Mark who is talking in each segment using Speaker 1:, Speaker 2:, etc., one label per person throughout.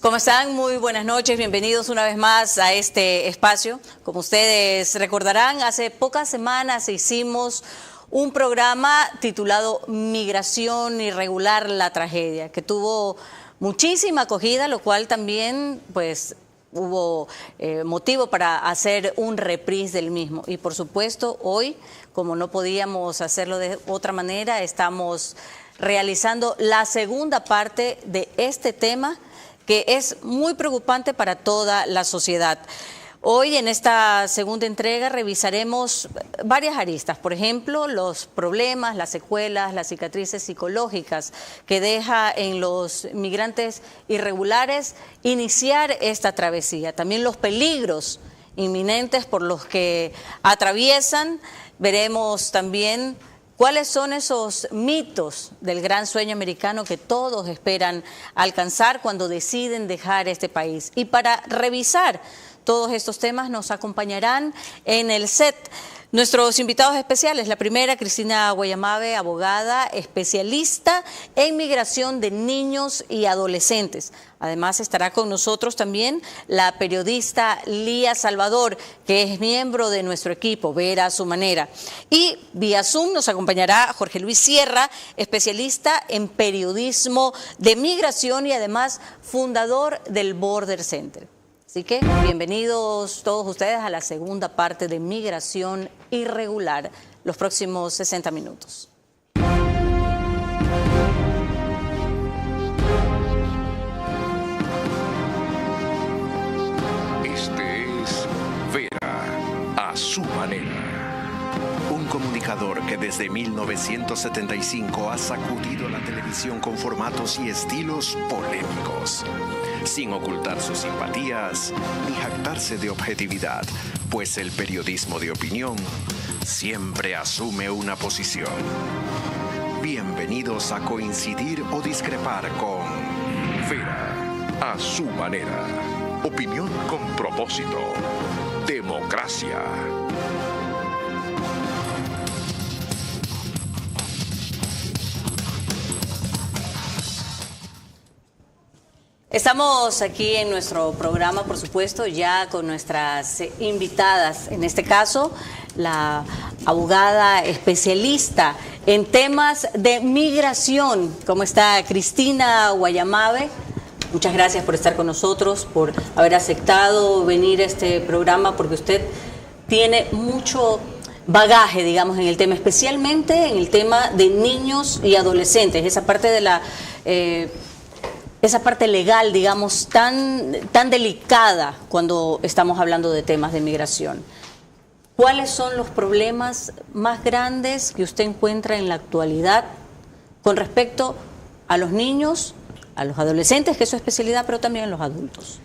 Speaker 1: ¿Cómo están? Muy buenas noches, bienvenidos una vez más a este espacio. Como ustedes recordarán, hace pocas semanas hicimos un programa titulado Migración Irregular, la tragedia, que tuvo muchísima acogida, lo cual también pues hubo motivo para hacer un reprise del mismo. Y por supuesto, hoy, como no podíamos hacerlo de otra manera, estamos realizando la segunda parte de este tema, que es muy preocupante para toda la sociedad. Hoy, en esta segunda entrega, revisaremos varias aristas. Por ejemplo, los problemas, las secuelas, las cicatrices psicológicas que deja en los migrantes irregulares iniciar esta travesía. También los peligros inminentes por los que atraviesan. Veremos también ¿cuáles son esos mitos del gran sueño americano que todos esperan alcanzar cuando deciden dejar este país? Y para revisar todos estos temas nos acompañarán en el set nuestros invitados especiales. La primera, Cristina Guayamabe, abogada especialista en migración de niños y adolescentes. Además estará con nosotros también la periodista Lía Salvador, que es miembro de nuestro equipo, Vera a su manera. Y vía Zoom nos acompañará Jorge Luis Sierra, especialista en periodismo de migración y además fundador del Border Center. Así que bienvenidos todos ustedes a la segunda parte de Migración Irregular, los próximos 60 minutos.
Speaker 2: Este es Vera a su manera. Un comunicador que desde 1975 ha sacudido la televisión con formatos y estilos polémicos, sin ocultar sus simpatías ni jactarse de objetividad, pues el periodismo de opinión siempre asume una posición. Bienvenidos a coincidir o discrepar con Vera a su manera. Opinión con propósito. Democracia.
Speaker 1: Estamos aquí en nuestro programa, por supuesto, ya con nuestras invitadas. En este caso, la abogada especialista en temas de migración. ¿Cómo está Cristina Guayamabe? Muchas gracias por estar con nosotros, por haber aceptado venir a este programa, porque usted tiene mucho bagaje, digamos, en el tema, especialmente en el tema de niños y adolescentes, esa parte de la... esa parte legal, digamos, tan delicada cuando estamos hablando de temas de migración. ¿Cuáles son los problemas más grandes que usted encuentra en la actualidad con respecto a los niños, a los adolescentes, que es su especialidad, pero también a los adultos?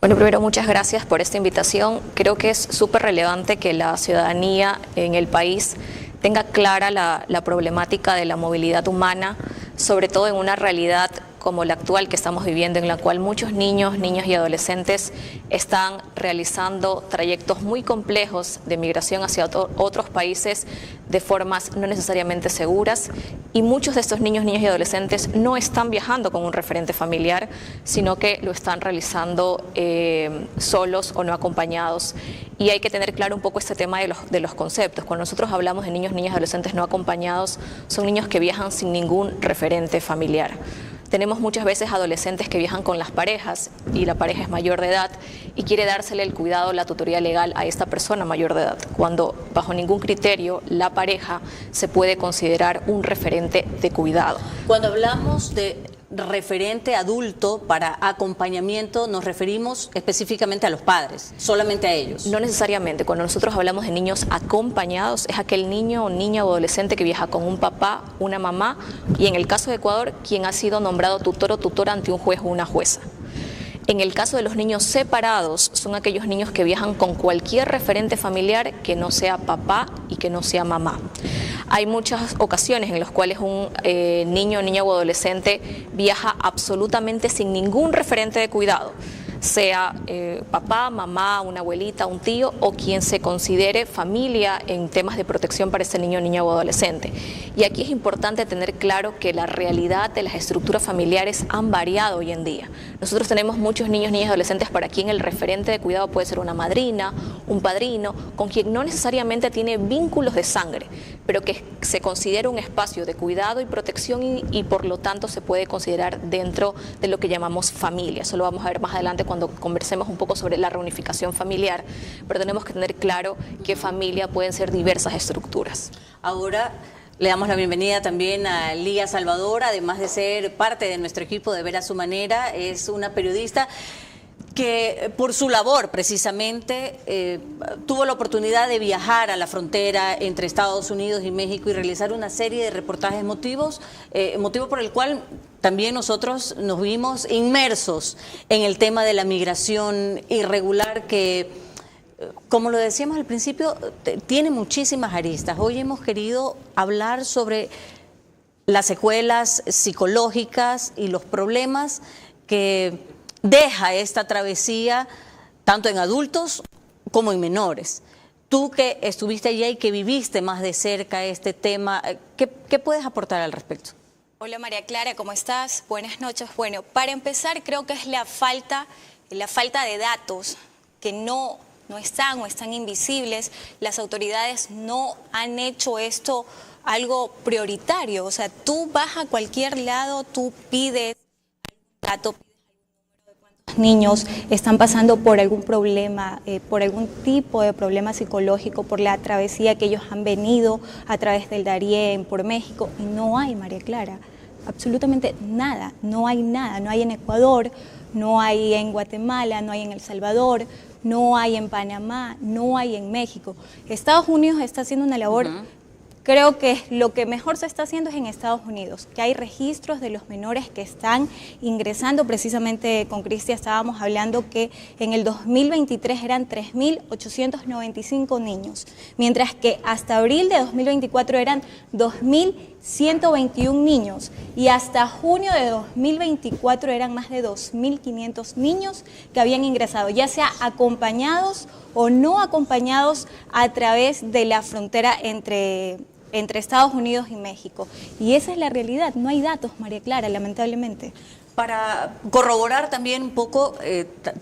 Speaker 3: Bueno, primero, muchas gracias por esta invitación. Creo que es súper relevante que la ciudadanía en el país tenga clara la problemática de la movilidad humana, sobre todo en una realidad como la actual que estamos viviendo, en la cual muchos niños y adolescentes están realizando trayectos muy complejos de migración hacia otros países de formas no necesariamente seguras, y muchos de estos niños y adolescentes no están viajando con un referente familiar, sino que lo están realizando solos o no acompañados. Y hay que tener claro un poco este tema de los conceptos. Cuando nosotros hablamos de niños y adolescentes no acompañados, son niños que viajan sin ningún referente familiar. Tenemos muchas veces adolescentes que viajan con las parejas y la pareja es mayor de edad y quiere dársele el cuidado, la tutoría legal a esta persona mayor de edad, cuando bajo ningún criterio la pareja se puede considerar un referente de cuidado.
Speaker 1: Cuando hablamos de referente adulto para acompañamiento, nos referimos específicamente a los padres, solamente a ellos.
Speaker 3: No necesariamente. Cuando nosotros hablamos de niños acompañados, es aquel niño o niña o adolescente que viaja con un papá, una mamá, y en el caso de Ecuador, quien ha sido nombrado tutor o tutora ante un juez o una jueza. En el caso de los niños separados, son aquellos niños que viajan con cualquier referente familiar que no sea papá y que no sea mamá. Hay muchas ocasiones en las cuales un niño, niña o adolescente viaja absolutamente sin ningún referente de cuidado. sea papá, mamá, una abuelita, un tío o quien se considere familia en temas de protección para ese niño, niña o adolescente. Y aquí es importante tener claro que la realidad de las estructuras familiares han variado hoy en día. Nosotros tenemos muchos niños, niñas y adolescentes para quien el referente de cuidado puede ser una madrina, un padrino, con quien no necesariamente tiene vínculos de sangre, pero que se considera un espacio de cuidado y protección y por lo tanto se puede considerar dentro de lo que llamamos familia. Eso lo vamos a ver más adelante cuando conversemos un poco sobre la reunificación familiar, pero tenemos que tener claro que familia pueden ser diversas estructuras.
Speaker 1: Ahora le damos la bienvenida también a Lía Salvador, además de ser parte de nuestro equipo de Ver a su Manera, es una periodista que por su labor precisamente tuvo la oportunidad de viajar a la frontera entre Estados Unidos y México y realizar una serie de reportajes, motivo por el cual también nosotros nos vimos inmersos en el tema de la migración irregular que, como lo decíamos al principio, tiene muchísimas aristas. Hoy hemos querido hablar sobre las secuelas psicológicas y los problemas que deja esta travesía tanto en adultos como en menores. Tú que estuviste allá y que viviste más de cerca este tema, ¿qué puedes aportar al respecto?
Speaker 4: Hola María Clara, ¿cómo estás? Buenas noches. Bueno, para empezar creo que es la falta de datos que no están o están invisibles. Las autoridades no han hecho esto algo prioritario. O sea, tú vas a cualquier lado, tú pides dato, niños están pasando por algún problema, por algún tipo de problema psicológico, por la travesía que ellos han venido a través del Darién, por México, y no hay, María Clara, absolutamente nada, no hay nada, no hay en Ecuador, no hay en Guatemala, no hay en El Salvador, no hay en Panamá, no hay en México. Estados Unidos está haciendo una labor. Creo que lo que mejor se está haciendo es en Estados Unidos, que hay registros de los menores que están ingresando. Precisamente con Cristian estábamos hablando que en el 2023 eran 3.895 niños, mientras que hasta abril de 2024 eran 2.121 niños y hasta junio de 2024 eran más de 2.500 niños que habían ingresado, ya sea acompañados o no acompañados a través de la frontera entre Estados Unidos y México. Y esa es la realidad, no hay datos, María Clara, lamentablemente.
Speaker 1: Para corroborar también un poco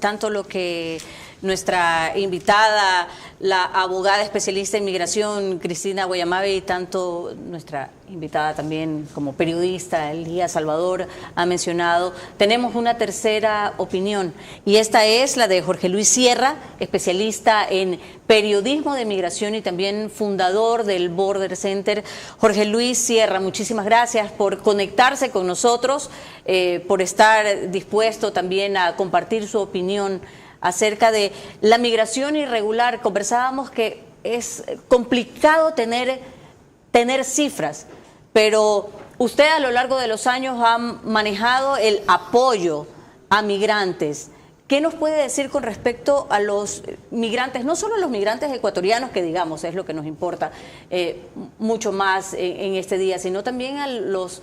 Speaker 1: tanto lo que nuestra invitada, la abogada especialista en migración, Cristina Guayamabe, y tanto nuestra invitada también como periodista, Lía Salvador, ha mencionado, tenemos una tercera opinión, y esta es la de Jorge Luis Sierra, especialista en periodismo de migración y también fundador del Border Center. Jorge Luis Sierra, muchísimas gracias por conectarse con nosotros, por estar dispuesto también a compartir su opinión acerca de la migración irregular. Conversábamos que es complicado tener cifras, pero usted a lo largo de los años ha manejado el apoyo a migrantes. ¿Qué nos puede decir con respecto a los migrantes, no solo los migrantes ecuatorianos, que digamos es lo que nos importa mucho más en este día, sino también a los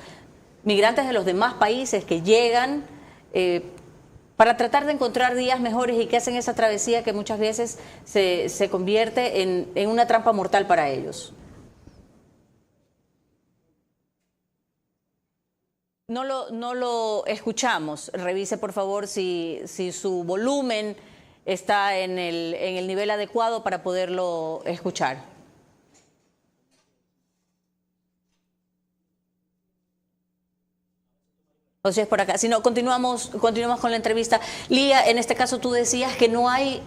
Speaker 1: migrantes de los demás países que llegan para tratar de encontrar días mejores y que hacen esa travesía que muchas veces se convierte en una trampa mortal para ellos? No lo escuchamos. Revise por favor si su volumen está en el nivel adecuado para poderlo escuchar. O si es por acá. Si no, continuamos con la entrevista. Lía, en este caso tú decías que no hay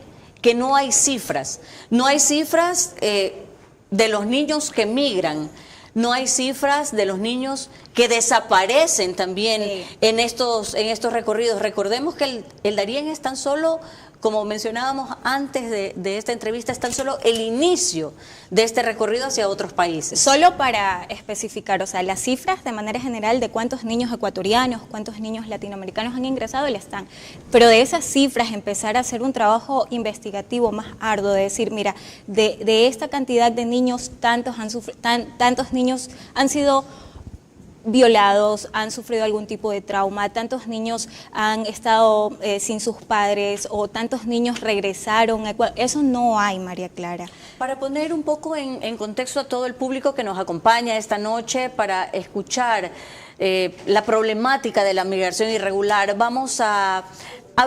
Speaker 1: cifras. No hay cifras de los niños que migran. No hay cifras de los niños que desaparecen también en estos recorridos. Recordemos que el Darién es tan solo, como mencionábamos antes de esta entrevista, es tan solo el inicio de este recorrido hacia otros países.
Speaker 4: Solo para especificar, o sea, las cifras de manera general de cuántos niños ecuatorianos, cuántos niños latinoamericanos han ingresado, ya están. Pero de esas cifras empezar a hacer un trabajo investigativo más arduo, de decir, mira, de esta cantidad de niños, tantos niños han sido violados, han sufrido algún tipo de trauma, tantos niños han estado sin sus padres o tantos niños regresaron a Ecuador. Eso no hay, María Clara.
Speaker 1: Para poner un poco en contexto a todo el público que nos acompaña esta noche para escuchar la problemática de la migración irregular, vamos a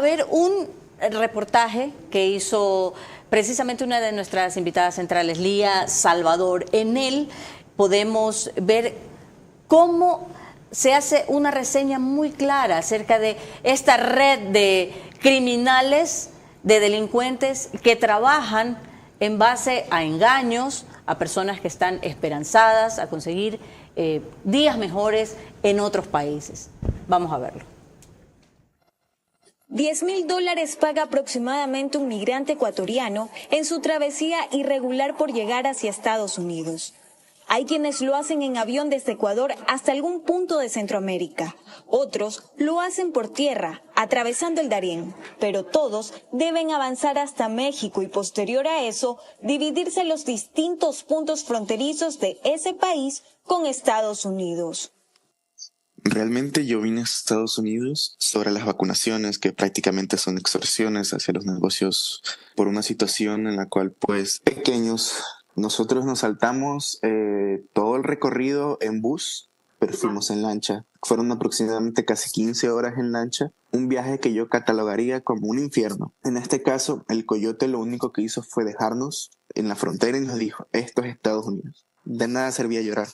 Speaker 1: ver un reportaje que hizo precisamente una de nuestras invitadas centrales, Lía Salvador. En él podemos ver cómo se hace una reseña muy clara acerca de esta red de criminales, de delincuentes que trabajan en base a engaños, a personas que están esperanzadas a conseguir días mejores en otros países. Vamos a verlo.
Speaker 5: $10.000 paga aproximadamente un migrante ecuatoriano en su travesía irregular por llegar hacia Estados Unidos. Hay quienes lo hacen en avión desde Ecuador hasta algún punto de Centroamérica. Otros lo hacen por tierra, atravesando el Darién. Pero todos deben avanzar hasta México y posterior a eso, dividirse en los distintos puntos fronterizos de ese país con Estados Unidos.
Speaker 6: Realmente yo vine a Estados Unidos sobre las vacunaciones, que prácticamente son extorsiones hacia los negocios por una situación en la cual, pues, pequeños. Nosotros nos saltamos todo el recorrido en bus, pero fuimos en lancha. Fueron aproximadamente casi 15 horas en lancha, un viaje que yo catalogaría como un infierno. En este caso, el coyote lo único que hizo fue dejarnos en la frontera y nos dijo, esto es Estados Unidos. De nada servía llorar.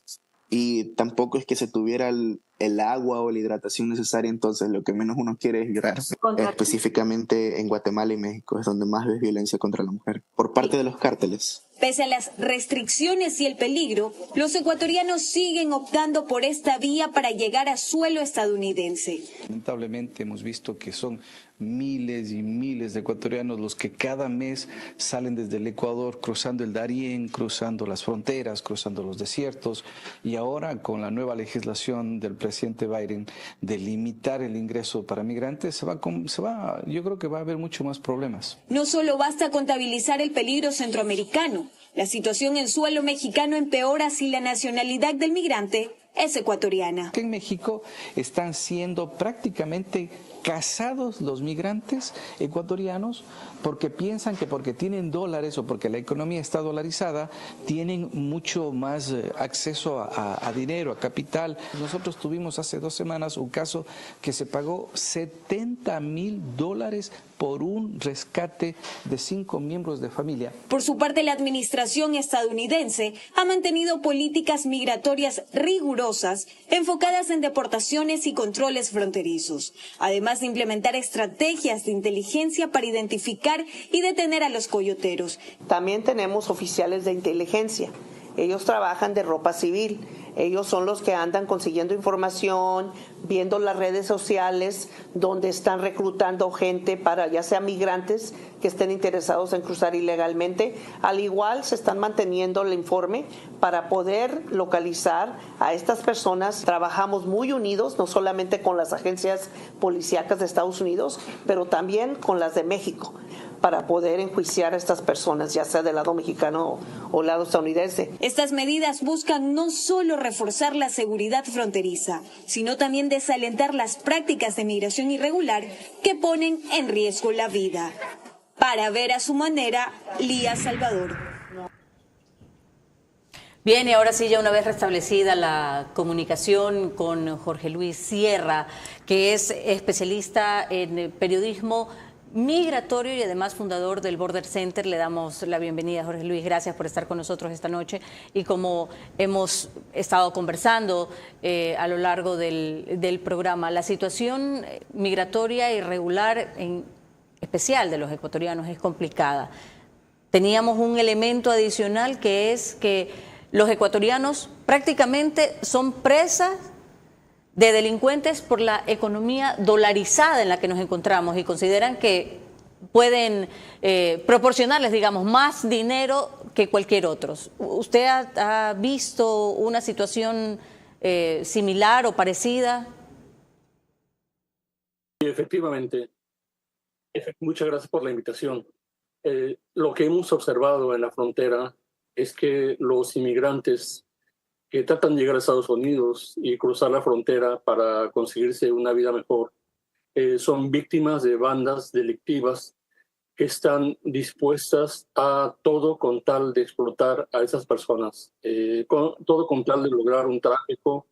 Speaker 6: Y tampoco es que se tuviera el agua o la hidratación necesaria, entonces lo que menos uno quiere es llorar. Específicamente en Guatemala y México es donde más ves violencia contra la mujer, por parte de los cárteles.
Speaker 5: Pese a las restricciones y el peligro, los ecuatorianos siguen optando por esta vía para llegar a suelo estadounidense.
Speaker 7: Lamentablemente hemos visto que son miles y miles de ecuatorianos los que cada mes salen desde el Ecuador cruzando el Darién, cruzando las fronteras, cruzando los desiertos, y ahora con la nueva legislación del presidente Biden de limitar el ingreso para migrantes, yo creo que va a haber mucho más problemas.
Speaker 5: No solo basta contabilizar el peligro centroamericano, la situación en suelo mexicano empeora si la nacionalidad del migrante es ecuatoriana.
Speaker 7: En México están siendo prácticamente casados los migrantes ecuatorianos porque piensan que porque tienen dólares o porque la economía está dolarizada tienen mucho más acceso a dinero, a capital. Nosotros tuvimos hace 2 semanas un caso que se pagó $70,000 por un rescate de 5 miembros de familia.
Speaker 5: Por su parte, la administración estadounidense ha mantenido políticas migratorias rigurosas enfocadas en deportaciones y controles fronterizos, además de implementar estrategias de inteligencia para identificar y detener a los coyoteros.
Speaker 8: También tenemos oficiales de inteligencia. Ellos trabajan de ropa civil. Ellos son los que andan consiguiendo información, viendo las redes sociales donde están reclutando gente para ya sea migrantes que estén interesados en cruzar ilegalmente. Al igual se están manteniendo el informe para poder localizar a estas personas. Trabajamos muy unidos, no solamente con las agencias policíacas de Estados Unidos, pero también con las de México, para poder enjuiciar a estas personas, ya sea del lado mexicano o lado estadounidense.
Speaker 5: Estas medidas buscan no solo reforzar la seguridad fronteriza, sino también desalentar las prácticas de migración irregular que ponen en riesgo la vida. Para ver a su manera, Lía Salvador.
Speaker 1: Bien, y ahora sí, ya una vez restablecida la comunicación con Jorge Luis Sierra, que es especialista en periodismo migratorio y además fundador del Border Center. Le damos la bienvenida, Jorge Luis. Gracias por estar con nosotros esta noche. Y como hemos estado conversando a lo largo del programa, la situación migratoria irregular, en especial de los ecuatorianos, es complicada. Teníamos un elemento adicional que es que los ecuatorianos prácticamente son presas de delincuentes por la economía dolarizada en la que nos encontramos y consideran que pueden proporcionarles, digamos, más dinero que cualquier otro. ¿Usted ha visto una situación similar o parecida?
Speaker 9: Sí, efectivamente. Muchas gracias por la invitación. Lo que hemos observado en la frontera es que los inmigrantes que tratan de llegar a Estados Unidos y cruzar la frontera para conseguirse una vida mejor, son víctimas de bandas delictivas que están dispuestas a todo con tal de explotar a esas personas, todo con tal de lograr un tráfico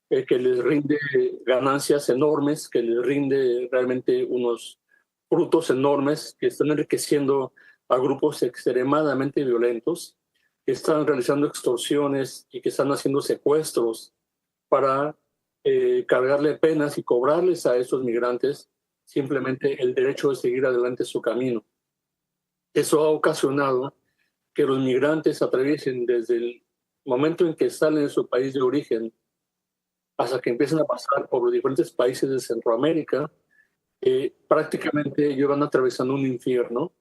Speaker 9: que les rinde ganancias enormes, que les rinde realmente unos frutos enormes, que están enriqueciendo a grupos extremadamente violentos, que están realizando extorsiones y que están haciendo secuestros para cargarle penas y cobrarles a estos migrantes simplemente el derecho de seguir adelante su camino. Eso ha ocasionado que los migrantes atraviesen desde el momento en que salen de su país de origen hasta que empiezan a pasar por los diferentes países de Centroamérica. Prácticamente ellos van atravesando un infierno,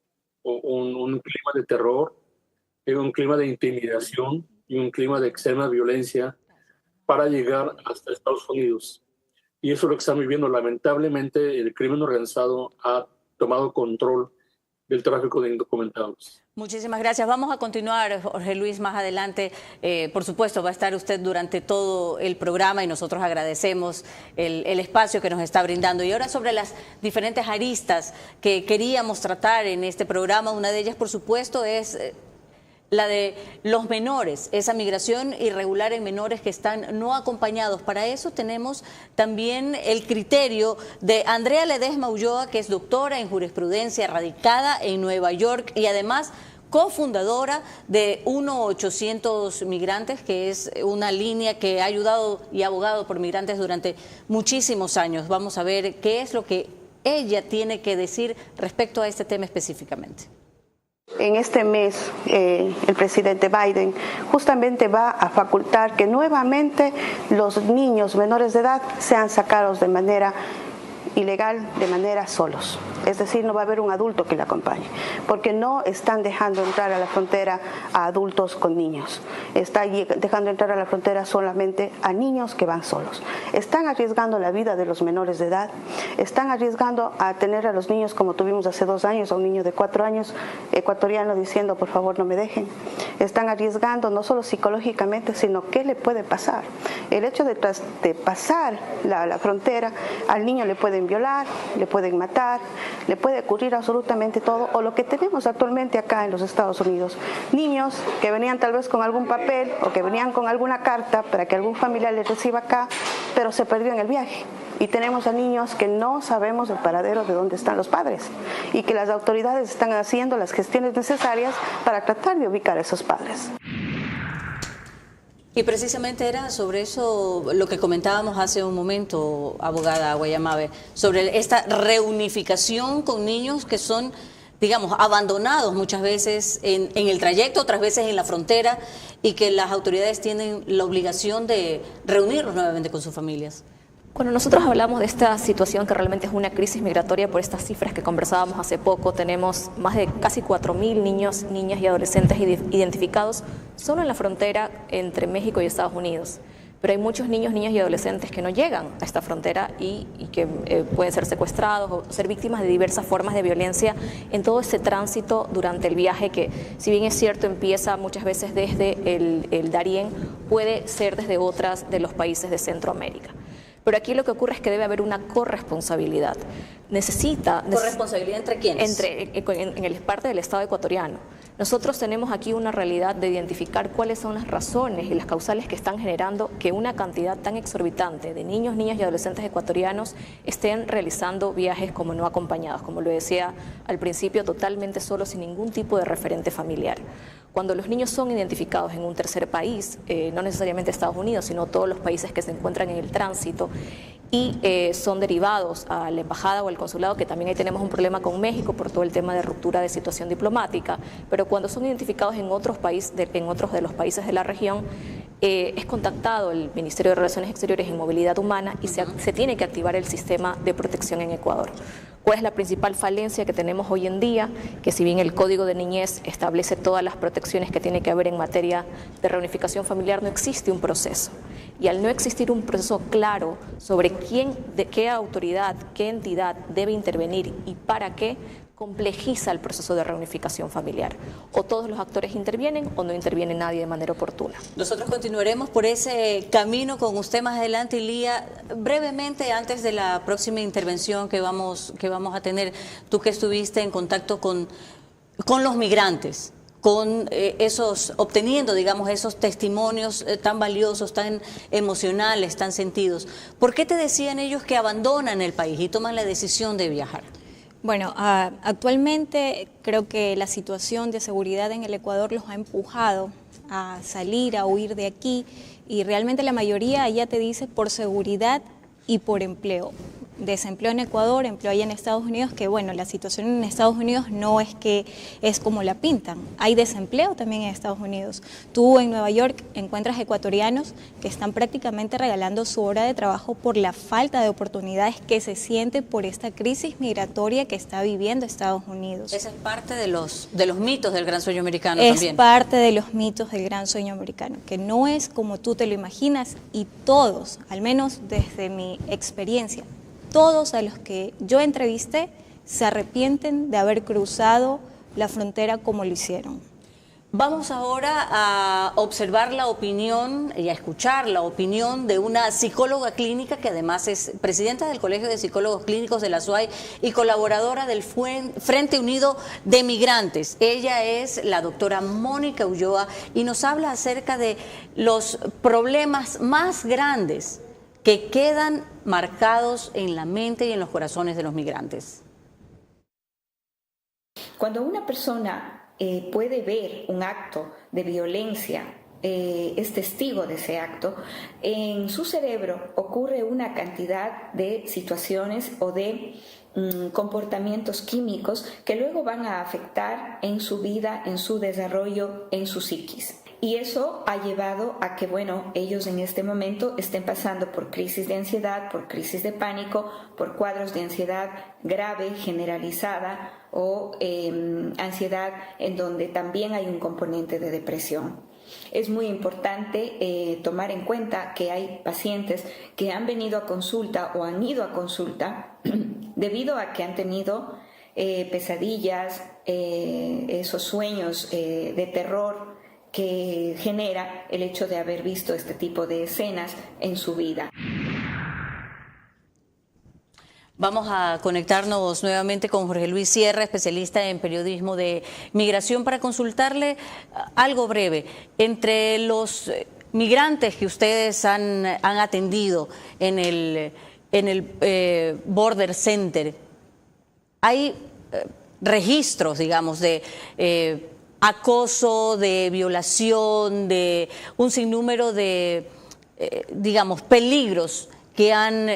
Speaker 9: un clima de terror, un clima de intimidación y un clima de extrema violencia para llegar hasta Estados Unidos. Y eso es lo que están viviendo. Lamentablemente, el crimen organizado ha tomado control del tráfico de indocumentados.
Speaker 1: Muchísimas gracias. Vamos a continuar, Jorge Luis, más adelante. Por supuesto, va a estar usted durante todo el programa y nosotros agradecemos el espacio que nos está brindando. Y ahora sobre las diferentes aristas que queríamos tratar en este programa, una de ellas, por supuesto, es la de los menores, esa migración irregular en menores que están no acompañados. Para eso tenemos también el criterio de Andrea Ledesma Ulloa, que es doctora en jurisprudencia, radicada en Nueva York y además cofundadora de 1-800 Migrantes, que es una línea que ha ayudado y abogado por migrantes durante muchísimos años. Vamos a ver qué es lo que ella tiene que decir respecto a este tema específicamente.
Speaker 10: En este mes, el presidente Biden justamente va a facultar que nuevamente los niños menores de edad sean sacados de manera ilegal, de manera solos. Es decir, no va a haber un adulto que le acompañe, porque no están dejando entrar a la frontera a adultos con niños. Están dejando entrar a la frontera solamente a niños que van solos. Están arriesgando la vida de los menores de edad, están arriesgando a tener a los niños como tuvimos hace 2 años, a un niño de 4 años ecuatoriano diciendo por favor no me dejen. Están arriesgando no solo psicológicamente, sino qué le puede pasar. El hecho de pasar la frontera, al niño le pueden violar, le pueden matar, le puede ocurrir absolutamente todo, o lo que tenemos actualmente acá en los Estados Unidos. Niños que venían tal vez con algún papel o que venían con alguna carta para que algún familiar les reciba acá, pero se perdió en el viaje. Y tenemos a niños que no sabemos el paradero de dónde están los padres y que las autoridades están haciendo las gestiones necesarias para tratar de ubicar a esos padres.
Speaker 1: Y precisamente era sobre eso lo que comentábamos hace un momento, abogada Guayamabe, sobre esta reunificación con niños que son, digamos, abandonados muchas veces en el trayecto, otras veces en la frontera, y que las autoridades tienen la obligación de reunirlos nuevamente con sus familias.
Speaker 3: Cuando nosotros hablamos de esta situación que realmente es una crisis migratoria, por estas cifras que conversábamos hace poco, tenemos más de casi 4.000 niños, niñas y adolescentes identificados solo en la frontera entre México y Estados Unidos. Pero hay muchos niños, niñas y adolescentes que no llegan a esta frontera y que pueden ser secuestrados o ser víctimas de diversas formas de violencia en todo este tránsito durante el viaje que, si bien es cierto, empieza muchas veces desde el Darién, puede ser desde otras de los países de Centroamérica. Pero aquí lo que ocurre es que debe haber una corresponsabilidad.
Speaker 1: ¿Corresponsabilidad entre quiénes?
Speaker 3: En el parte del Estado ecuatoriano. Nosotros tenemos aquí una realidad de identificar cuáles son las razones y las causales que están generando que una cantidad tan exorbitante de niños, niñas y adolescentes ecuatorianos estén realizando viajes como no acompañados, como lo decía al principio, totalmente solos, sin ningún tipo de referente familiar. Cuando los niños son identificados en un tercer país, no necesariamente Estados Unidos, sino todos los países que se encuentran en el tránsito, y son derivados a la embajada o al consulado, que también ahí tenemos un problema con México por todo el tema de ruptura de situación diplomática, pero cuando son identificados en otros de los países de la región, es contactado el Ministerio de Relaciones Exteriores y Movilidad Humana y se tiene que activar el sistema de protección en Ecuador. ¿Cuál es la principal falencia que tenemos hoy en día? Que si bien el Código de Niñez establece todas las protecciones que tiene que haber en materia de reunificación familiar, no existe un proceso. Y al no existir un proceso claro sobre qué autoridad, qué entidad debe intervenir y para qué, complejiza el proceso de reunificación familiar. O todos los actores intervienen o no interviene nadie de manera oportuna.
Speaker 1: Nosotros continuaremos por ese camino con usted más adelante, Ilía. Brevemente, antes de la próxima intervención que vamos a tener, tú que estuviste en contacto con los migrantes, con obteniendo, digamos, esos testimonios tan valiosos, tan emocionales, tan sentidos. ¿Por qué te decían ellos que abandonan el país y toman la decisión de viajar?
Speaker 4: Bueno, actualmente creo que la situación de seguridad en el Ecuador los ha empujado a salir, a huir de aquí, y realmente la mayoría ya te dice por seguridad y por empleo. Desempleo en Ecuador, empleo allá en Estados Unidos, que bueno, la situación en Estados Unidos no es que es como la pintan. Hay desempleo también en Estados Unidos. Tú en Nueva York encuentras ecuatorianos que están prácticamente regalando su hora de trabajo por la falta de oportunidades que se siente por esta crisis migratoria que está viviendo Estados Unidos.
Speaker 1: Esa es parte de los mitos del gran sueño americano
Speaker 4: también.
Speaker 1: Es
Speaker 4: parte de los mitos del gran sueño americano, que no es como tú te lo imaginas, y todos, al menos desde mi experiencia, todos a los que yo entrevisté se arrepienten de haber cruzado la frontera como lo hicieron.
Speaker 1: Vamos ahora a observar la opinión y a escuchar la opinión de una psicóloga clínica que además es presidenta del Colegio de Psicólogos Clínicos de la SUAY y colaboradora del Frente Unido de Migrantes. Ella es la doctora Mónica Ulloa y nos habla acerca de los problemas más grandes que quedan marcados en la mente y en los corazones de los migrantes.
Speaker 11: Cuando una persona puede ver un acto de violencia, es testigo de ese acto, en su cerebro ocurre una cantidad de situaciones o de comportamientos químicos que luego van a afectar en su vida, en su desarrollo, en su psiquis. Y eso ha llevado a que, bueno, ellos en este momento estén pasando por crisis de ansiedad, por crisis de pánico, por cuadros de ansiedad grave, generalizada o ansiedad en donde también hay un componente de depresión. Es muy importante tomar en cuenta que hay pacientes que han venido a consulta o han ido a consulta debido a que han tenido pesadillas, esos sueños de terror que genera el hecho de haber visto este tipo de escenas en su vida.
Speaker 1: Vamos a conectarnos nuevamente con Jorge Luis Sierra, especialista en periodismo de migración, para consultarle algo breve. Entre los migrantes que ustedes han atendido en el Border Center, ¿hay registros, digamos, de acoso, de violación, de un sinnúmero de, digamos, peligros que han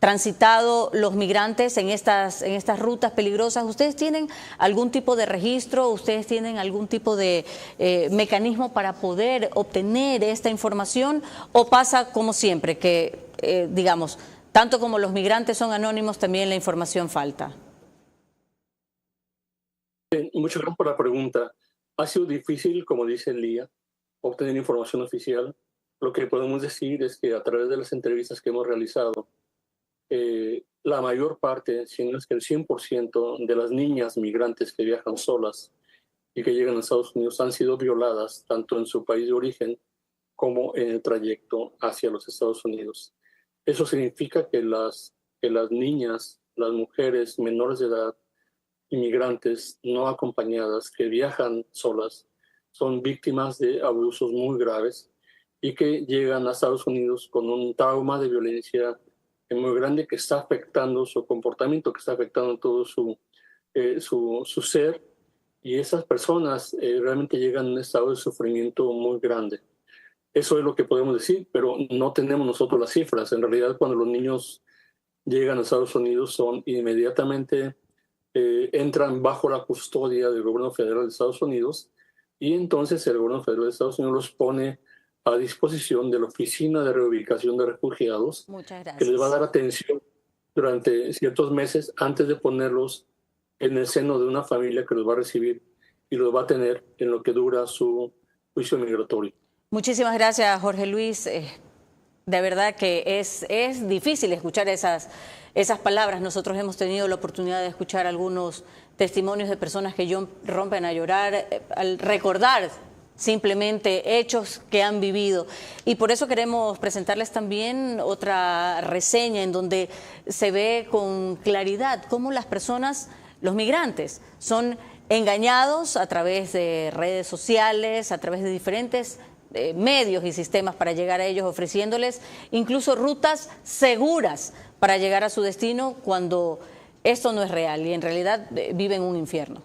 Speaker 1: transitado los migrantes en estas rutas peligrosas? ¿Ustedes tienen algún tipo de registro? ¿Ustedes tienen algún tipo de mecanismo para poder obtener esta información? ¿O pasa como siempre, que, digamos, tanto como los migrantes son anónimos, también la información falta?
Speaker 9: Muchas gracias por la pregunta. Ha sido difícil, como dice Lía, obtener información oficial. Lo que podemos decir es que a través de las entrevistas que hemos realizado, la mayor parte, si no es que el 100% de las niñas migrantes que viajan solas y que llegan a Estados Unidos han sido violadas tanto en su país de origen como en el trayecto hacia los Estados Unidos. Eso significa que las niñas, las mujeres menores de edad, inmigrantes no acompañadas que viajan solas, son víctimas de abusos muy graves y que llegan a Estados Unidos con un trauma de violencia muy grande que está afectando su comportamiento, que está afectando todo su ser, y esas personas realmente llegan a un estado de sufrimiento muy grande. Eso es lo que podemos decir, pero no tenemos nosotros las cifras. En realidad, cuando los niños llegan a Estados Unidos, son inmediatamente entran bajo la custodia del gobierno federal de Estados Unidos, y entonces el gobierno federal de Estados Unidos los pone a disposición de la Oficina de Reubicación de Refugiados, que les va a dar atención durante ciertos meses antes de ponerlos en el seno de una familia que los va a recibir y los va a tener en lo que dura su juicio migratorio.
Speaker 1: Muchísimas gracias, Jorge Luis. De verdad que es difícil escuchar esas palabras. Nosotros hemos tenido la oportunidad de escuchar algunos testimonios de personas que rompen a llorar al recordar simplemente hechos que han vivido. Y por eso queremos presentarles también otra reseña en donde se ve con claridad cómo las personas, los migrantes, son engañados a través de redes sociales, a través de diferentes medios y sistemas para llegar a ellos, ofreciéndoles incluso rutas seguras para llegar a su destino cuando esto no es real y en realidad viven un infierno.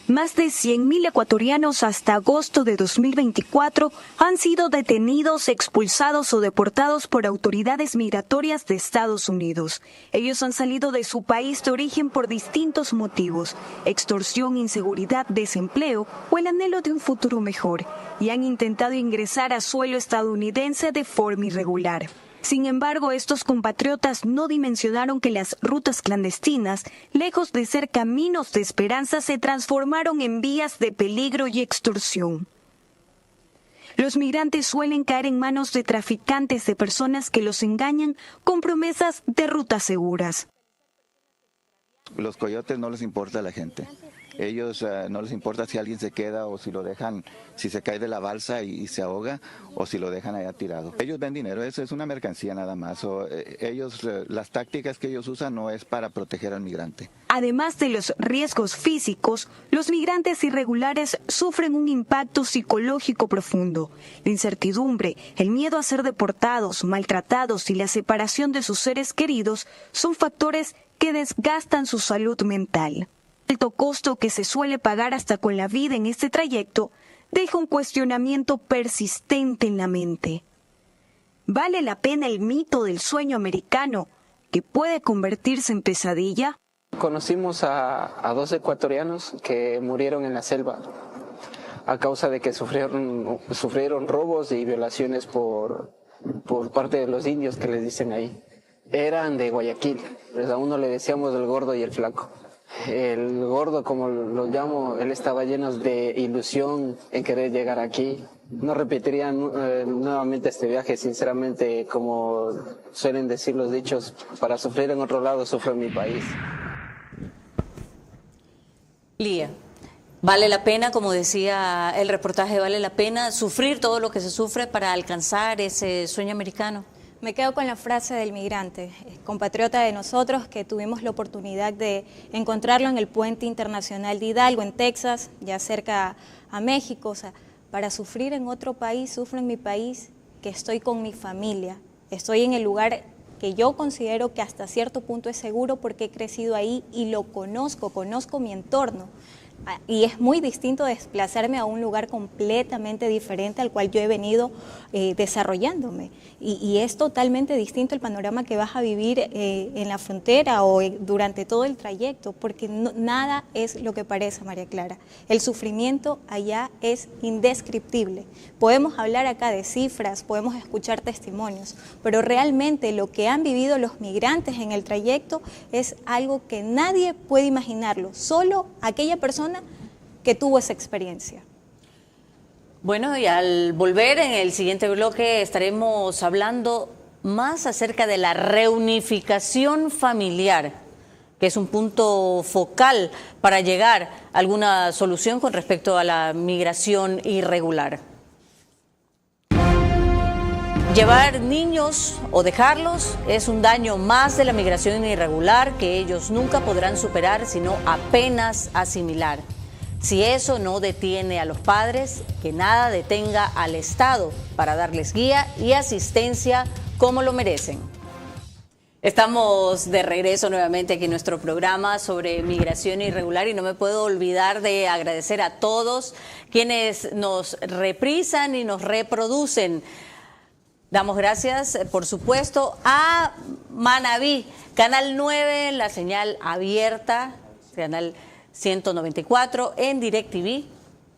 Speaker 5: Más de 100.000 ecuatorianos hasta agosto de 2024 han sido detenidos, expulsados o deportados por autoridades migratorias de Estados Unidos. Ellos han salido de su país de origen por distintos motivos: extorsión, inseguridad, desempleo o el anhelo de un futuro mejor, y han intentado ingresar a suelo estadounidense de forma irregular. Sin embargo, estos compatriotas no dimensionaron que las rutas clandestinas, lejos de ser caminos de esperanza, se transformaron en vías de peligro y extorsión. Los migrantes suelen caer en manos de traficantes de personas que los engañan con promesas de rutas seguras.
Speaker 12: Los coyotes no les importa a la gente. Ellos no les importa si alguien se queda o si lo dejan, si se cae de la balsa y se ahoga o si lo dejan allá tirado. Ellos ven dinero, eso es una mercancía nada más. Las tácticas que ellos usan no es para proteger al migrante.
Speaker 5: Además de los riesgos físicos, los migrantes irregulares sufren un impacto psicológico profundo. La incertidumbre, el miedo a ser deportados, maltratados y la separación de sus seres queridos son factores que desgastan su salud mental. El alto costo que se suele pagar hasta con la vida en este trayecto deja un cuestionamiento persistente en la mente. ¿Vale la pena el mito del sueño americano que puede convertirse en pesadilla?
Speaker 13: Conocimos a 2 ecuatorianos que murieron en la selva a causa de que sufrieron robos y violaciones por parte de los indios, que les dicen ahí. Eran de Guayaquil, pues a uno le decíamos el gordo y el flaco. El gordo, como lo llamo, él estaba lleno de ilusión en querer llegar aquí. No repetiría nuevamente este viaje, sinceramente, como suelen decir los dichos, para sufrir en otro lado, sufro en mi país.
Speaker 1: Lía, ¿vale la pena, como decía el reportaje, vale la pena sufrir todo lo que se sufre para alcanzar ese sueño americano?
Speaker 4: Me quedo con la frase del migrante, compatriota de nosotros, que tuvimos la oportunidad de encontrarlo en el puente internacional de Hidalgo, en Texas, ya cerca a México. O sea, para sufrir en otro país, sufro en mi país, que estoy con mi familia, estoy en el lugar que yo considero que hasta cierto punto es seguro porque he crecido ahí y lo conozco mi entorno. Y es muy distinto desplazarme a un lugar completamente diferente al cual yo he venido desarrollándome. Y es totalmente distinto el panorama que vas a vivir en la frontera o durante todo el trayecto, porque nada es lo que parece, María Clara. El sufrimiento allá es indescriptible. Podemos hablar acá de cifras, podemos escuchar testimonios, pero realmente lo que han vivido los migrantes en el trayecto es algo que nadie puede imaginarlo, solo aquella persona que tuvo esa experiencia.
Speaker 1: Bueno, y al volver en el siguiente bloque estaremos hablando más acerca de la reunificación familiar, que es un punto focal para llegar a alguna solución con respecto a la migración irregular. Llevar niños o dejarlos es un daño más de la migración irregular que ellos nunca podrán superar, sino apenas asimilar. Si eso no detiene a los padres, que nada detenga al Estado para darles guía y asistencia como lo merecen. Estamos de regreso nuevamente aquí en nuestro programa sobre migración irregular y no me puedo olvidar de agradecer a todos quienes nos reprisan y nos reproducen. Damos gracias, por supuesto, a Manabí, Canal 9, la señal abierta, Canal 194 en DirecTV.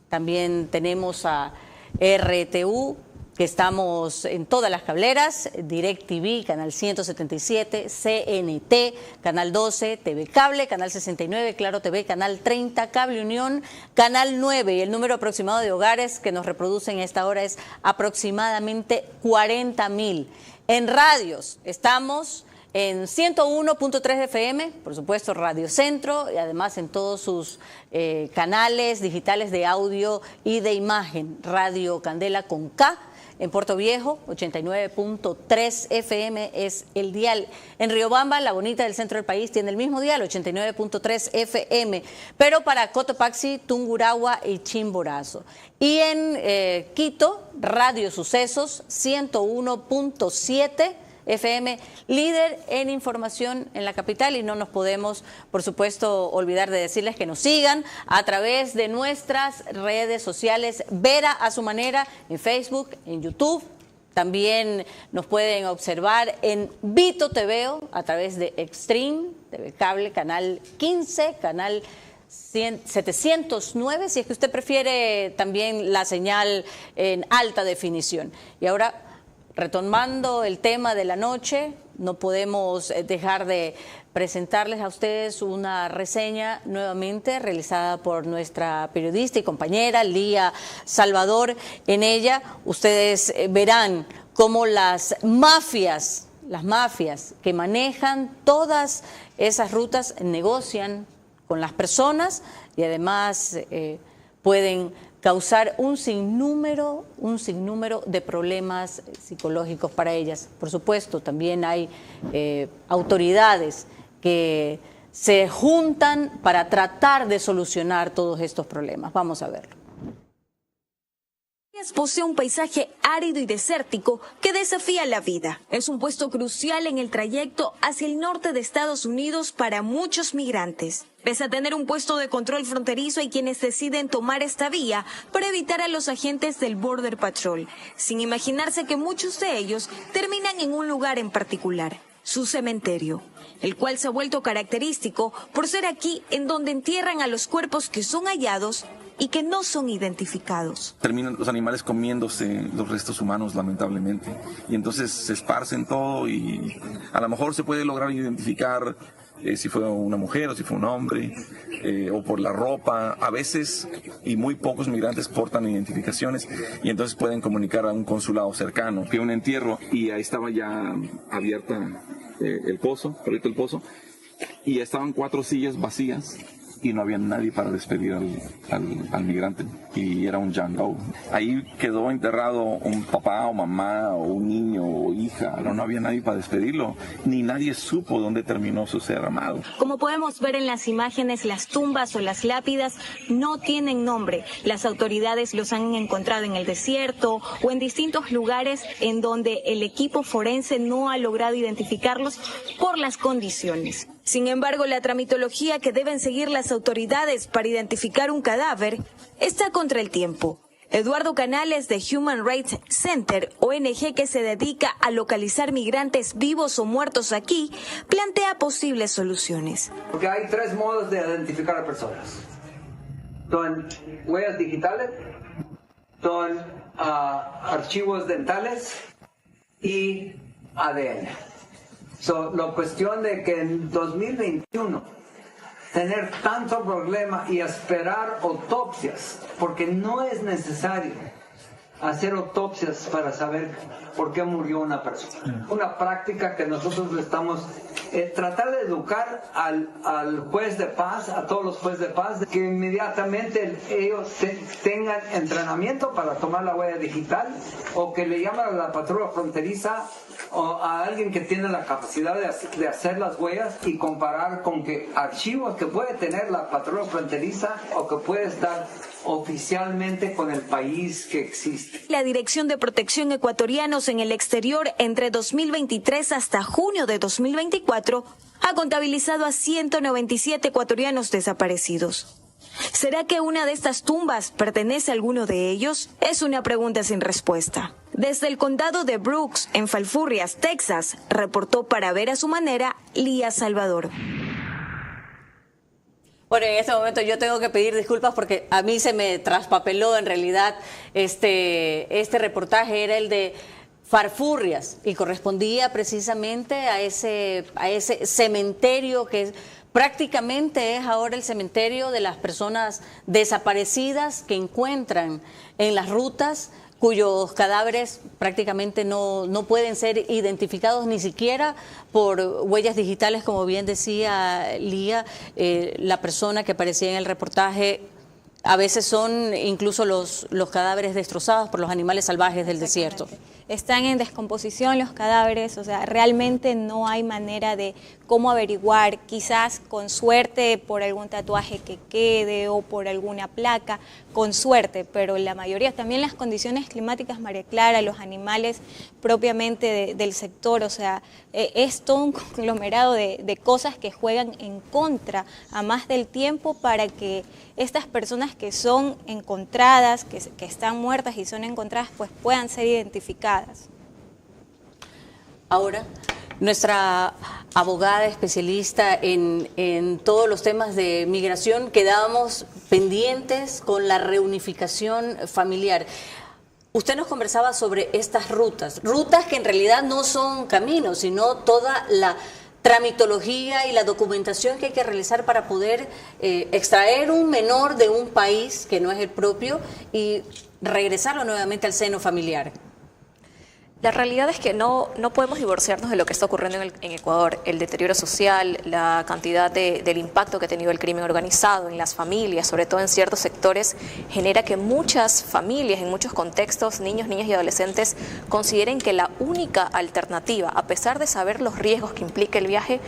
Speaker 1: También tenemos a RTU, que estamos en todas las cableras, DirecTV, Canal 177, CNT, Canal 12, TV Cable, Canal 69, Claro TV, Canal 30, Cable Unión, Canal 9. Y el número aproximado de hogares que nos reproducen a esta hora es aproximadamente 40.000. En radios estamos en 101.3 FM, por supuesto Radio Centro, y además en todos sus canales digitales de audio y de imagen. Radio Candela con K, en Puerto Viejo, 89.3 FM es el dial. En Riobamba, la bonita del centro del país, tiene el mismo dial, 89.3 FM. Pero para Cotopaxi, Tungurahua y Chimborazo. Y en Quito, Radio Sucesos, 101.7 FM, líder en información en la capital, y no nos podemos, por supuesto, olvidar de decirles que nos sigan a través de nuestras redes sociales, Vera a su manera, en Facebook, en YouTube. También nos pueden observar en Vito TVO a través de Extreme, TV Cable, Canal 15, Canal 709, si es que usted prefiere también la señal en alta definición. Y ahora, retomando el tema de la noche, no podemos dejar de presentarles a ustedes una reseña nuevamente realizada por nuestra periodista y compañera Lía Salvador. En ella ustedes verán cómo las mafias que manejan todas esas rutas negocian con las personas y además pueden causar un sinnúmero de problemas psicológicos para ellas. Por supuesto, también hay autoridades que se juntan para tratar de solucionar todos estos problemas. Vamos a verlo.
Speaker 5: Posee un paisaje árido y desértico que desafía la vida. Es un puesto crucial en el trayecto hacia el norte de Estados Unidos para muchos migrantes. Pese a tener un puesto de control fronterizo, hay quienes deciden tomar esta vía para evitar a los agentes del Border Patrol, sin imaginarse que muchos de ellos terminan en un lugar en particular, su cementerio, el cual se ha vuelto característico por ser aquí en donde entierran a los cuerpos que son hallados y que no son identificados.
Speaker 14: Terminan los animales comiéndose los restos humanos, lamentablemente, y entonces se esparcen todo y a lo mejor se puede lograr identificar si fue una mujer o si fue un hombre, o por la ropa. A veces, y muy pocos migrantes portan identificaciones y entonces pueden comunicar a un consulado cercano que un entierro, y ahí estaba ya abierta el pozo, y ya estaban 4 sillas vacías y no había nadie para despedir al migrante, y era un John Doe. Ahí quedó enterrado un papá o mamá o un niño o hija, no había nadie para despedirlo, ni nadie supo dónde terminó su ser amado.
Speaker 5: Como podemos ver en las imágenes, las tumbas o las lápidas no tienen nombre. Las autoridades los han encontrado en el desierto o en distintos lugares en donde el equipo forense no ha logrado identificarlos por las condiciones. Sin embargo, la tramitología que deben seguir las autoridades para identificar un cadáver está contra el tiempo. Eduardo Canales, de Human Rights Center, ONG que se dedica a localizar migrantes vivos o muertos aquí, plantea posibles soluciones.
Speaker 15: Porque hay 3 modos de identificar a personas. Son huellas digitales, son archivos dentales y ADN. La cuestión de que en 2021 tener tanto problema y esperar autopsias, porque no es necesario hacer autopsias para saber por qué murió una persona. Una práctica que nosotros le estamos tratar de educar al juez de paz, a todos los jueces de paz, que inmediatamente ellos tengan entrenamiento para tomar la huella digital, o que le llaman a la patrulla fronteriza o a alguien que tiene la capacidad de hacer las huellas y comparar con que archivos que puede tener la patrulla fronteriza o que puede estar oficialmente con el país que existe.
Speaker 5: La Dirección de Protección Ecuatorianos en el Exterior entre 2023 hasta junio de 2024 ha contabilizado a 197 ecuatorianos desaparecidos. ¿Será que una de estas tumbas pertenece a alguno de ellos? Es una pregunta sin respuesta. Desde el condado de Brooks, en Falfurrias, Texas, reportó para Ver a su manera Lía Salvador.
Speaker 1: Bueno, en este momento yo tengo que pedir disculpas porque a mí se me traspapeló en realidad este reportaje, era el de Farfurrias y correspondía precisamente a ese cementerio que prácticamente es ahora el cementerio de las personas desaparecidas que encuentran en las rutas, cuyos cadáveres prácticamente no pueden ser identificados ni siquiera por huellas digitales, como bien decía Lía, la persona que aparecía en el reportaje. A veces son incluso los cadáveres destrozados por los animales salvajes del desierto.
Speaker 4: Están en descomposición los cadáveres, o sea, realmente no hay manera de cómo averiguar, quizás con suerte por algún tatuaje que quede o por alguna placa, con suerte, pero la mayoría, también las condiciones climáticas, María Clara, los animales propiamente del sector, o sea, es todo un conglomerado de cosas que juegan en contra a más del tiempo para que estas personas que son encontradas, que están muertas y son encontradas, pues puedan ser identificadas.
Speaker 1: Ahora, nuestra abogada especialista en todos los temas de migración, quedábamos pendientes con la reunificación familiar. Usted nos conversaba sobre estas rutas que en realidad no son caminos, sino toda la tramitología y la documentación que hay que realizar para poder extraer un menor de un país que no es el propio y regresarlo nuevamente al seno familiar.
Speaker 3: La realidad es que no podemos divorciarnos de lo que está ocurriendo en Ecuador. El deterioro social, la cantidad del impacto que ha tenido el crimen organizado en las familias, sobre todo en ciertos sectores, genera que muchas familias, en muchos contextos, niños, niñas y adolescentes consideren que la única alternativa, a pesar de saber los riesgos que implica el viaje,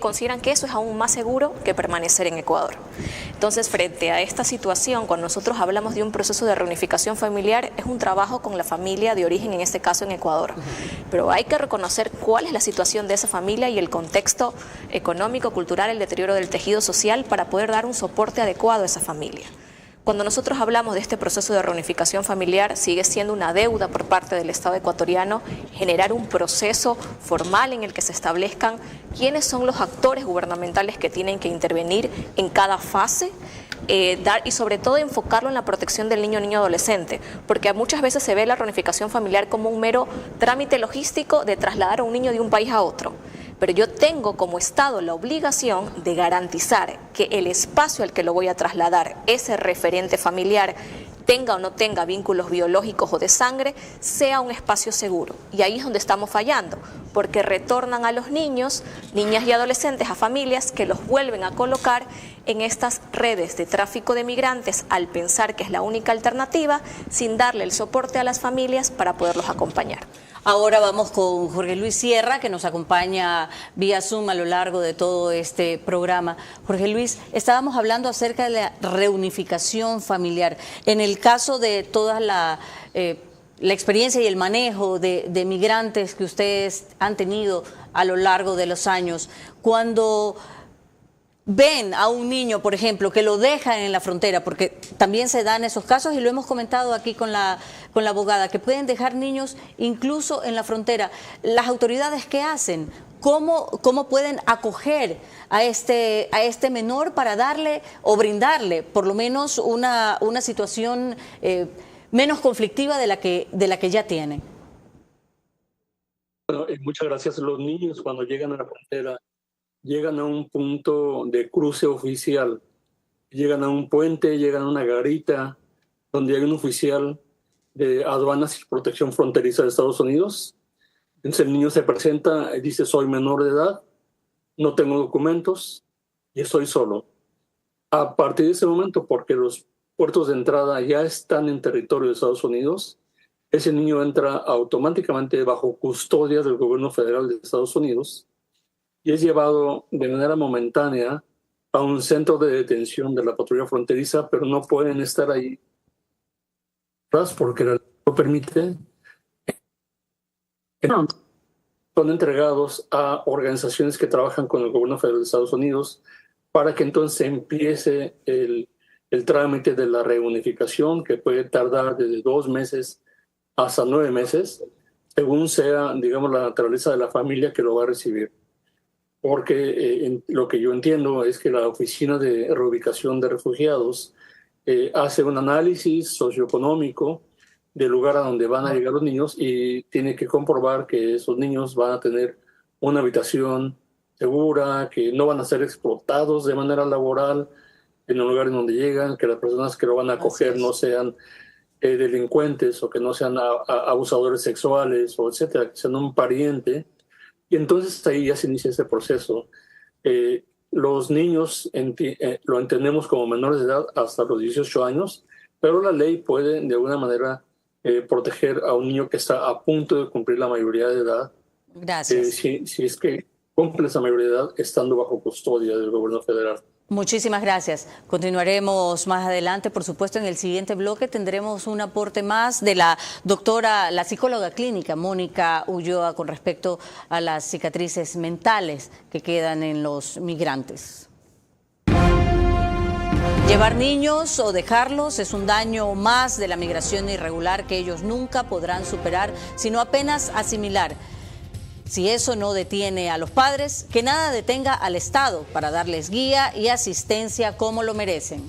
Speaker 3: consideran que eso es aún más seguro que permanecer en Ecuador. Entonces, frente a esta situación, cuando nosotros hablamos de un proceso de reunificación familiar, es un trabajo con la familia de origen, en este caso en Ecuador. Pero hay que reconocer cuál es la situación de esa familia y el contexto económico, cultural, el deterioro del tejido social para poder dar un soporte adecuado a esa familia. Cuando nosotros hablamos de este proceso de reunificación familiar, sigue siendo una deuda por parte del Estado ecuatoriano generar un proceso formal en el que se establezcan quiénes son los actores gubernamentales que tienen que intervenir en cada fase, y sobre todo enfocarlo en la protección del niño, niño, adolescente, porque muchas veces se ve la reunificación familiar como un mero trámite logístico de trasladar a un niño de un país a otro. Pero yo tengo como Estado la obligación de garantizar que el espacio al que lo voy a trasladar, ese referente familiar, tenga o no tenga vínculos biológicos o de sangre, sea un espacio seguro. Y ahí es donde estamos fallando, porque retornan a los niños, niñas y adolescentes a familias que los vuelven a colocar en estas redes de tráfico de migrantes al pensar que es la única alternativa, sin darle el soporte a las familias para poderlos acompañar.
Speaker 1: Ahora vamos con Jorge Luis Sierra, que nos acompaña vía Zoom a lo largo de todo este programa. Jorge Luis, estábamos hablando acerca de la reunificación familiar. En el caso de toda la experiencia y el manejo de migrantes que ustedes han tenido a lo largo de los años, cuando ven a un niño, por ejemplo, que lo dejan en la frontera, porque también se dan esos casos y lo hemos comentado aquí con la abogada, que pueden dejar niños incluso en la frontera. ¿Las autoridades qué hacen? ¿Cómo pueden acoger a este menor para darle o brindarle por lo menos una situación menos conflictiva de la que ya tienen?
Speaker 9: Bueno, muchas gracias. Los niños cuando llegan a la frontera llegan a un punto de cruce oficial, llegan a un puente, llegan a una garita donde hay un oficial de aduanas y protección fronteriza de Estados Unidos. Entonces el niño se presenta y dice: soy menor de edad, no tengo documentos y estoy solo. A partir de ese momento, porque los puertos de entrada ya están en territorio de Estados Unidos, ese niño entra automáticamente bajo custodia del gobierno federal de Estados Unidos y es llevado de manera momentánea a un centro de detención de la patrulla fronteriza, pero no pueden estar ahí porque la ley no permite. Son entregados a organizaciones que trabajan con el gobierno federal de Estados Unidos para que entonces empiece el trámite de la reunificación, que puede tardar desde 2 meses hasta 9 meses, según sea, digamos, la naturaleza de la familia que lo va a recibir. porque lo que yo entiendo es que la Oficina de Reubicación de Refugiados hace un análisis socioeconómico del lugar a donde van a llegar los niños y tiene que comprobar que esos niños van a tener una habitación segura, que no van a ser explotados de manera laboral en el lugar en donde llegan, que las personas que lo van a acoger no sean delincuentes o que no sean abusadores sexuales o etcétera, que sean un pariente. Y entonces ahí ya se inicia ese proceso. Los niños lo entendemos como menores de edad hasta los 18 años, pero la ley puede de alguna manera proteger a un niño que está a punto de cumplir la mayoría de edad.
Speaker 1: Gracias.
Speaker 9: Si es que cumple esa mayoría de edad estando bajo custodia del gobierno federal.
Speaker 1: Muchísimas gracias. Continuaremos más adelante. Por supuesto, en el siguiente bloque tendremos un aporte más de la doctora, la psicóloga clínica Mónica Ulloa con respecto a las cicatrices mentales que quedan en los migrantes. Llevar niños o dejarlos es un daño más de la migración irregular que ellos nunca podrán superar, sino apenas asimilar. Si eso no detiene a los padres, que nada detenga al Estado para darles guía y asistencia como lo merecen.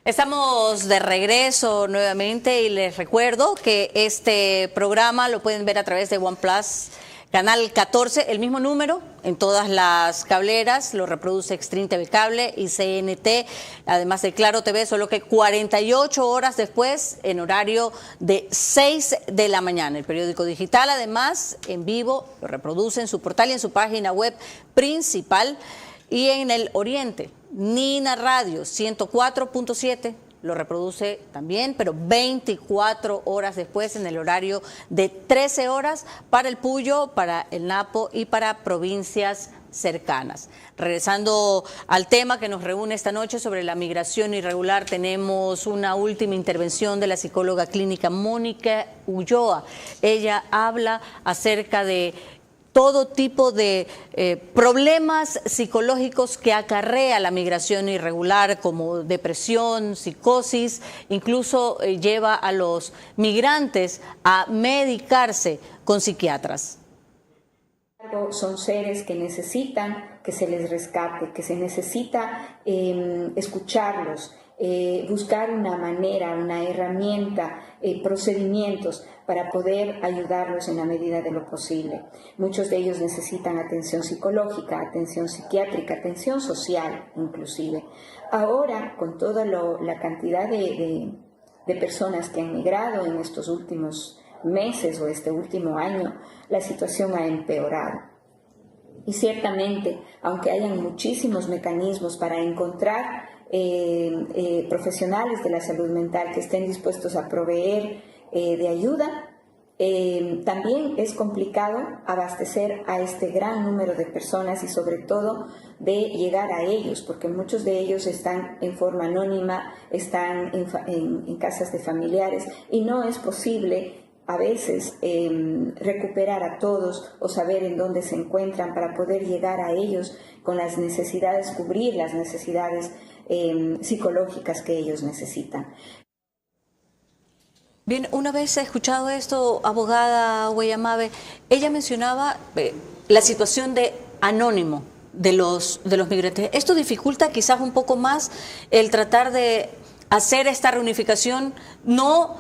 Speaker 1: Estamos de regreso nuevamente y les recuerdo que este programa lo pueden ver a través de OnePlus, canal 14, el mismo número en todas las cableras, lo reproduce Extreme TV Cable y CNT, además de Claro TV, solo que 48 horas después, en horario de 6 de la mañana. El periódico digital, además, en vivo, lo reproduce en su portal y en su página web principal. Y en el oriente, Nina Radio 104.7, lo reproduce también, pero 24 horas después en el horario de 13 horas para el Puyo, para el Napo y para provincias cercanas. Regresando al tema que nos reúne esta noche sobre la migración irregular, tenemos una última intervención de la psicóloga clínica Mónica Ulloa. Ella habla acerca de todo tipo de problemas psicológicos que acarrea la migración irregular, como depresión, psicosis, incluso lleva a los migrantes a medicarse con psiquiatras.
Speaker 11: Son seres que necesitan que se les rescate, que se necesita escucharlos, buscar una manera, una herramienta, procedimientos para poder ayudarlos en la medida de lo posible. Muchos de ellos necesitan atención psicológica, atención psiquiátrica, atención social inclusive. Ahora, con toda la cantidad de personas que han migrado en estos últimos meses o este último año, la situación ha empeorado. Y ciertamente, aunque hayan muchísimos mecanismos para encontrar profesionales de la salud mental que estén dispuestos a proveer de ayuda, también es complicado abastecer a este gran número de personas y sobre todo de llegar a ellos, porque muchos de ellos están en forma anónima, están en casas de familiares y no es posible a veces recuperar a todos o saber en dónde se encuentran para poder llegar a ellos con las necesidades, cubrir las necesidades psicológicas que ellos necesitan.
Speaker 1: Bien, una vez he escuchado esto, abogada Guayamabe, ella mencionaba la situación de anónimo de los migrantes. Esto dificulta quizás un poco más el tratar de hacer esta reunificación, no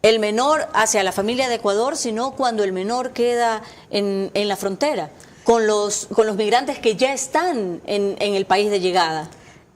Speaker 1: el menor hacia la familia de Ecuador, sino cuando el menor queda en la frontera, con los migrantes que ya están en el país de llegada.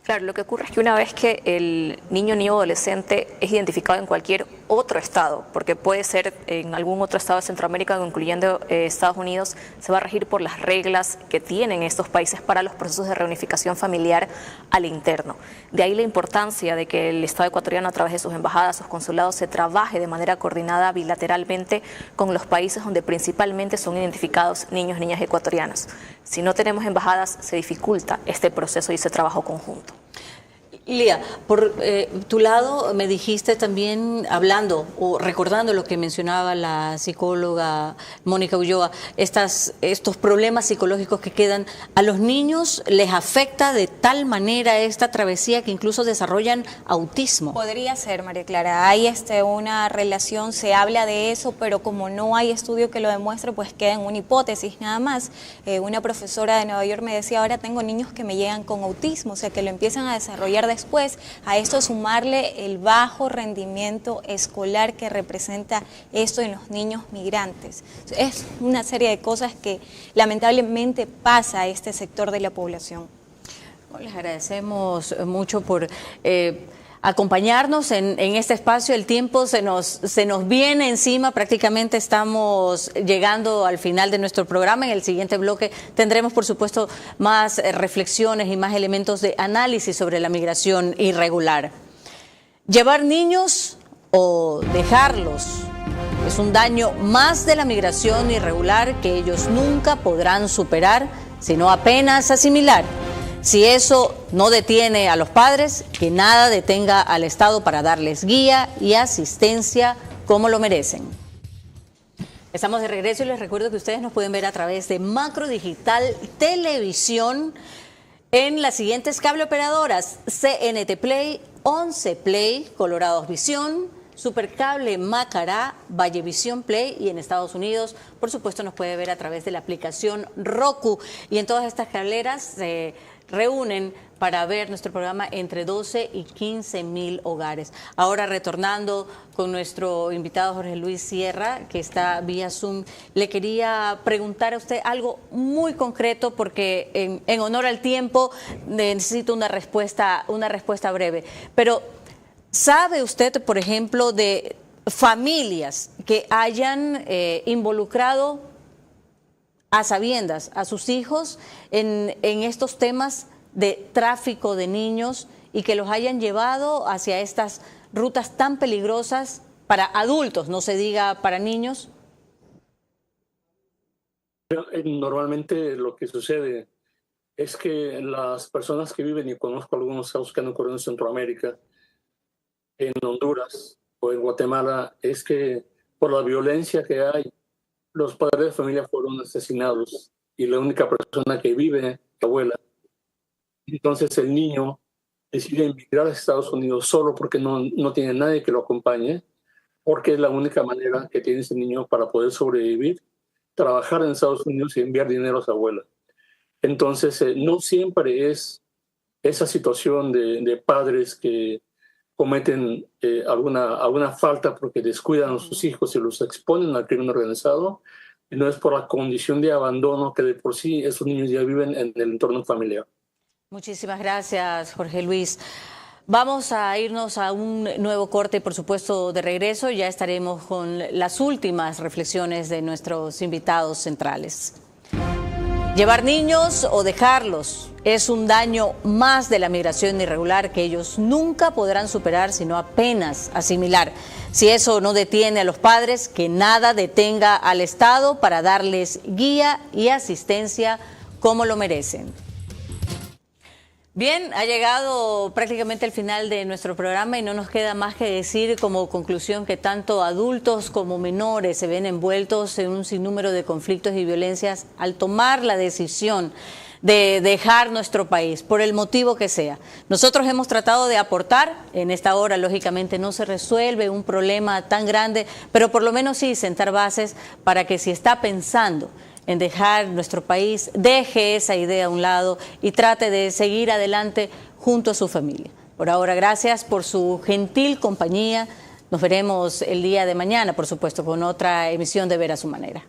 Speaker 3: Claro, lo que ocurre es que una vez que el niño o adolescente es identificado en cualquier otro estado, porque puede ser en algún otro estado de Centroamérica, incluyendo Estados Unidos, se va a regir por las reglas que tienen estos países para los procesos de reunificación familiar al interno. De ahí la importancia de que el Estado ecuatoriano, a través de sus embajadas, sus consulados, se trabaje de manera coordinada bilateralmente con los países donde principalmente son identificados niños, niñas ecuatorianos. Si no tenemos embajadas, se dificulta este proceso y ese trabajo conjunto.
Speaker 1: Lía, por tu lado me dijiste también, hablando o recordando lo que mencionaba la psicóloga Mónica Ulloa, estos problemas psicológicos que quedan, a los niños les afecta de tal manera esta travesía que incluso desarrollan autismo.
Speaker 4: Podría ser, María Clara, hay una relación, se habla de eso, pero como no hay estudio que lo demuestre, pues queda en una hipótesis nada más. Una profesora de Nueva York me decía, ahora tengo niños que me llegan con autismo, o sea que lo empiezan a desarrollar después, a esto sumarle el bajo rendimiento escolar que representa esto en los niños migrantes. Es una serie de cosas que lamentablemente pasa a este sector de la población.
Speaker 1: Les agradecemos mucho por acompañarnos en este espacio. El tiempo se nos viene encima, prácticamente estamos llegando al final de nuestro programa. En el siguiente bloque tendremos, por supuesto, más reflexiones y más elementos de análisis sobre la migración irregular. Llevar niños o dejarlos es un daño más de la migración irregular que ellos nunca podrán superar, sino apenas asimilar. Si eso no detiene a los padres, que nada detenga al Estado para darles guía y asistencia como lo merecen. Estamos de regreso y les recuerdo que ustedes nos pueden ver a través de Macro Digital Televisión en las siguientes cable operadoras: CNT Play, 11 Play, Colorados Visión, Supercable Macará, Vallevisión Play, y en Estados Unidos, por supuesto, nos puede ver a través de la aplicación Roku. Y en todas estas cableras se reúnen para ver nuestro programa entre 12 y 15 mil hogares. Ahora, retornando con nuestro invitado Jorge Luis Sierra, que está vía Zoom, le quería preguntar a usted algo muy concreto, porque en honor al tiempo necesito una respuesta breve. Pero, ¿sabe usted, por ejemplo, de familias que hayan involucrado a sabiendas a sus hijos en estos temas de tráfico de niños y que los hayan llevado hacia estas rutas tan peligrosas para adultos, no se diga para niños?
Speaker 9: Normalmente lo que sucede es que las personas que viven, y conozco algunos casos que han ocurrido en Centroamérica, en Honduras o en Guatemala, es que por la violencia que hay, los padres de familia fueron asesinados y la única persona que vive es la abuela. Entonces el niño decide emigrar a Estados Unidos solo porque no tiene nadie que lo acompañe, porque es la única manera que tiene ese niño para poder sobrevivir, trabajar en Estados Unidos y enviar dinero a su abuela. Entonces no siempre es esa situación de padres que cometen alguna falta porque descuidan a sus hijos y los exponen al crimen organizado, y no es por la condición de abandono que de por sí esos niños ya viven en el entorno familiar.
Speaker 1: Muchísimas gracias, Jorge Luis. Vamos a irnos a un nuevo corte, por supuesto, de regreso. Ya estaremos con las últimas reflexiones de nuestros invitados centrales. Llevar niños o dejarlos es un daño más de la migración irregular que ellos nunca podrán superar, sino apenas asimilar. Si eso no detiene a los padres, que nada detenga al Estado para darles guía y asistencia como lo merecen. Bien, ha llegado prácticamente el final de nuestro programa y no nos queda más que decir como conclusión que tanto adultos como menores se ven envueltos en un sinnúmero de conflictos y violencias al tomar la decisión de dejar nuestro país, por el motivo que sea. Nosotros hemos tratado de aportar, en esta hora lógicamente no se resuelve un problema tan grande, pero por lo menos sí sentar bases para que si está pensando en dejar nuestro país, deje esa idea a un lado y trate de seguir adelante junto a su familia. Por ahora, gracias por su gentil compañía. Nos veremos el día de mañana, por supuesto, con otra emisión de Ver a su Manera.